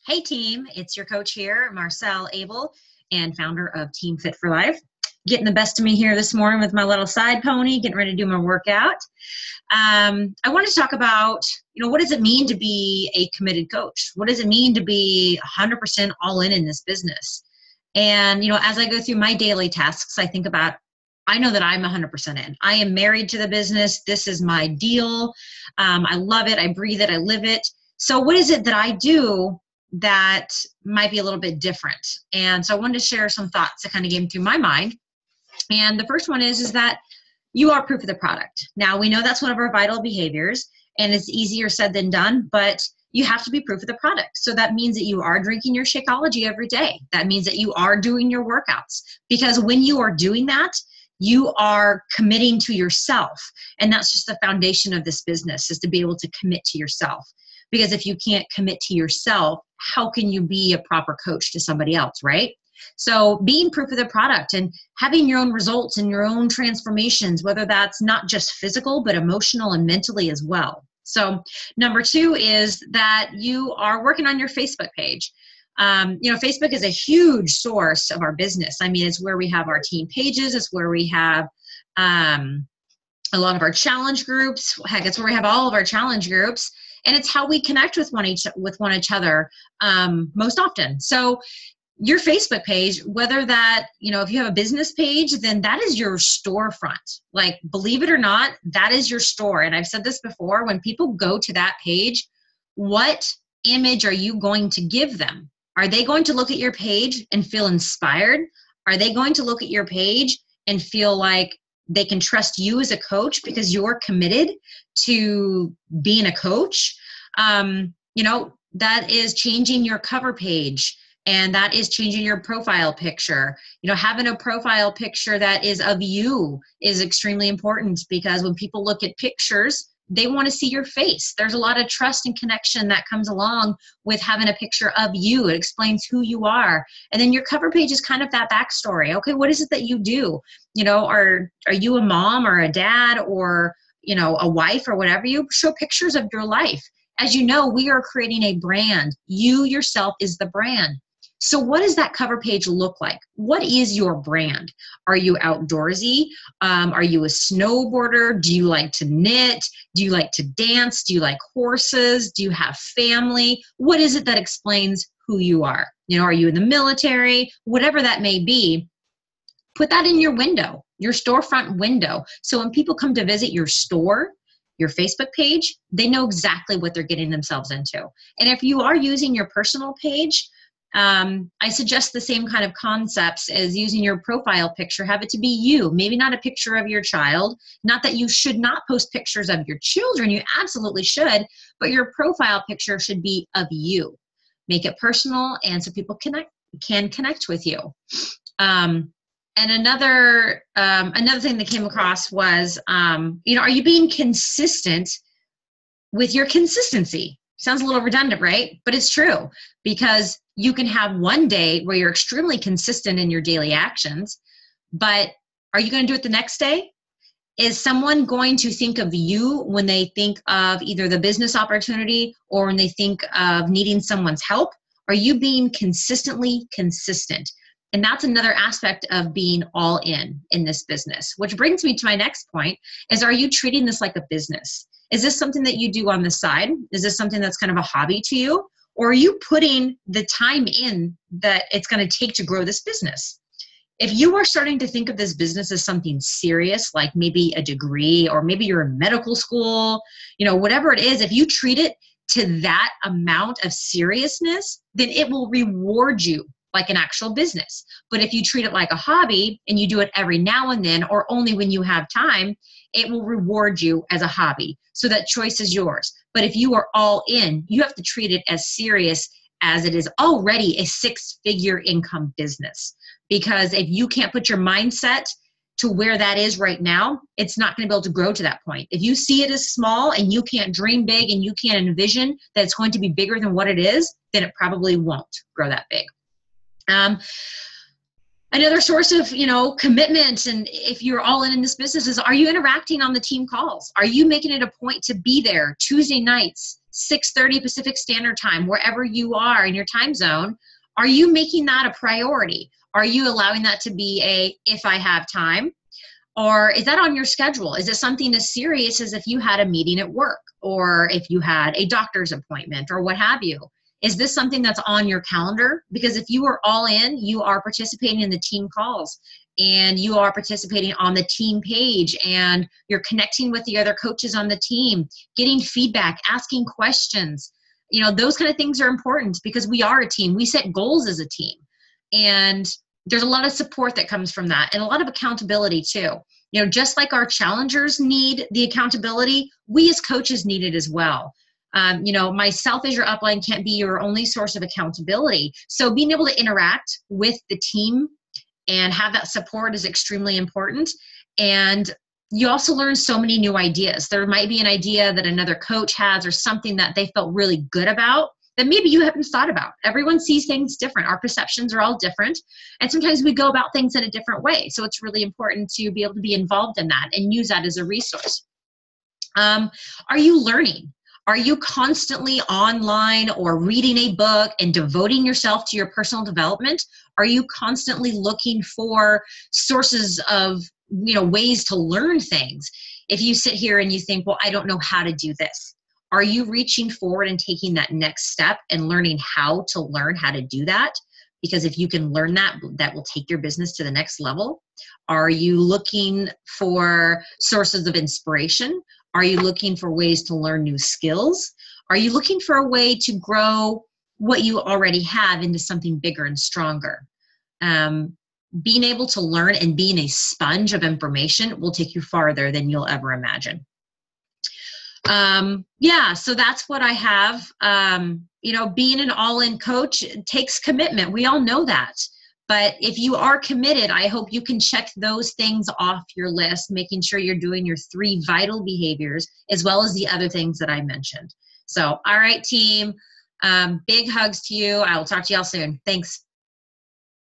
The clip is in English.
Hey team, it's your coach here, Marcelle Abel, and founder of Team Fit for Life. Getting the best of me here this morning with my little side pony, getting ready to do my workout. I wanted to talk about, what does it mean to be a committed coach? What does it mean to be 100% all in this business? And, as I go through my daily tasks, I know that I'm 100% in. I am married to the business. This is my deal. I love it. I breathe it. I live it. So what is it that I do that might be a little bit different? And so I wanted to share some thoughts that kind of came through my mind. And the first one is that you are proof of the product. Now, we know that's one of our vital behaviors, and it's easier said than done, but you have to be proof of the product. So that means that you are drinking your Shakeology every day. That means that you are doing your workouts, because when you are doing that, you are committing to yourself. And that's just the foundation of this business, is to be able to commit to yourself. Because if you can't commit to yourself, how can you be a proper coach to somebody else, right? So being proof of the product and having your own results and your own transformations, whether that's not just physical, but emotional and mentally as well. So number two is that you are working on your Facebook page. Facebook is a huge source of our business. I mean, it's where we have our team pages. It's where we have a lot of our challenge groups. Heck, it's where we have all of our challenge groups. And it's how we connect with one another most often. So your Facebook page, whether that, if you have a business page, then that is your storefront. Like, believe it or not, that is your store. And I've said this before, when people go to that page, what image are you going to give them? Are they going to look at your page and feel inspired? Are they going to look at your page and feel like they can trust you as a coach because you're committed to being a coach? That is changing your cover page. And that is changing your profile picture. Having a profile picture that is of you is extremely important, because when people look at pictures, they want to see your face. There's a lot of trust and connection that comes along with having a picture of you. It explains who you are. And then your cover page is kind of that backstory. Okay, what is it that you do? Are you a mom or a dad or, a wife or whatever? You show pictures of your life. As you know, we are creating a brand. You yourself is the brand. So what does that cover page look like? What is your brand? Are you outdoorsy? Are you a snowboarder? Do you like to knit? Do you like to dance? Do you like horses? Do you have family? What is it that explains who you are? Are you in the military? Whatever that may be, put that in your window, your storefront window. So when people come to visit your store, your Facebook page, they know exactly what they're getting themselves into. And if you are using your personal page, I suggest the same kind of concepts as using your profile picture. Have it to be you, maybe not a picture of your child. Not that you should not post pictures of your children. You absolutely should, but your profile picture should be of you. Make it personal, and so people can connect with you. And another thing that came across was, are you being consistent with your consistency? Sounds a little redundant, right? But it's true, because you can have one day where you're extremely consistent in your daily actions, but are you going to do it the next day? Is someone going to think of you when they think of either the business opportunity or when they think of needing someone's help? Are you being consistently consistent? And that's another aspect of being all in this business, which brings me to my next point is, are you treating this like a business? Is this something that you do on the side? Is this something that's kind of a hobby to you? Or are you putting the time in that it's going to take to grow this business? If you are starting to think of this business as something serious, like maybe a degree, or maybe you're in medical school, whatever it is, if you treat it to that amount of seriousness, then it will reward you like an actual business. But if you treat it like a hobby and you do it every now and then, or only when you have time, it will reward you as a hobby. So that choice is yours. But if you are all in, you have to treat it as serious as it is already a 6-figure income business. Because if you can't put your mindset to where that is right now, it's not going to be able to grow to that point. If you see it as small and you can't dream big and you can't envision that it's going to be bigger than what it is, then it probably won't grow that big. Another source of, commitment, and if you're all in this business, is, are you interacting on the team calls? Are you making it a point to be there Tuesday nights, 6:30 Pacific Standard Time, wherever you are in your time zone, are you making that a priority? Are you allowing that to be a, if I have time? Or is that on your schedule? Is it something as serious as if you had a meeting at work or if you had a doctor's appointment or what have you? Is this something that's on your calendar? Because if you are all in, you are participating in the team calls and you are participating on the team page and you're connecting with the other coaches on the team, getting feedback, asking questions. You know, those kind of things are important because we are a team. We set goals as a team. And there's a lot of support that comes from that and a lot of accountability too. You know, just like our challengers need the accountability, we as coaches need it as well. You know, myself as your upline can't be your only source of accountability. So being able to interact with the team and have that support is extremely important. And you also learn so many new ideas. There might be an idea that another coach has or something that they felt really good about that maybe you haven't thought about. Everyone sees things different. Our perceptions are all different. And sometimes we go about things in a different way. So it's really important to be able to be involved in that and use that as a resource. Are you learning? Are you constantly online or reading a book and devoting yourself to your personal development? Are you constantly looking for sources of, you know, ways to learn things? If you sit here and you think, well, I don't know how to do this. Are you reaching forward and taking that next step and learning how to learn how to do that? Because if you can learn that, that will take your business to the next level. Are you looking for sources of inspiration? Are you looking for ways to learn new skills? Are you looking for a way to grow what you already have into something bigger and stronger? Being able to learn and being a sponge of information will take you farther than you'll ever imagine. Yeah, so that's what I have. You know, being an all-in coach takes commitment. We all know that. But if you are committed, I hope you can check those things off your list, making sure you're doing your 3 vital behaviors as well as the other things that I mentioned. So, all right, team, big hugs to you. I will talk to y'all soon. Thanks.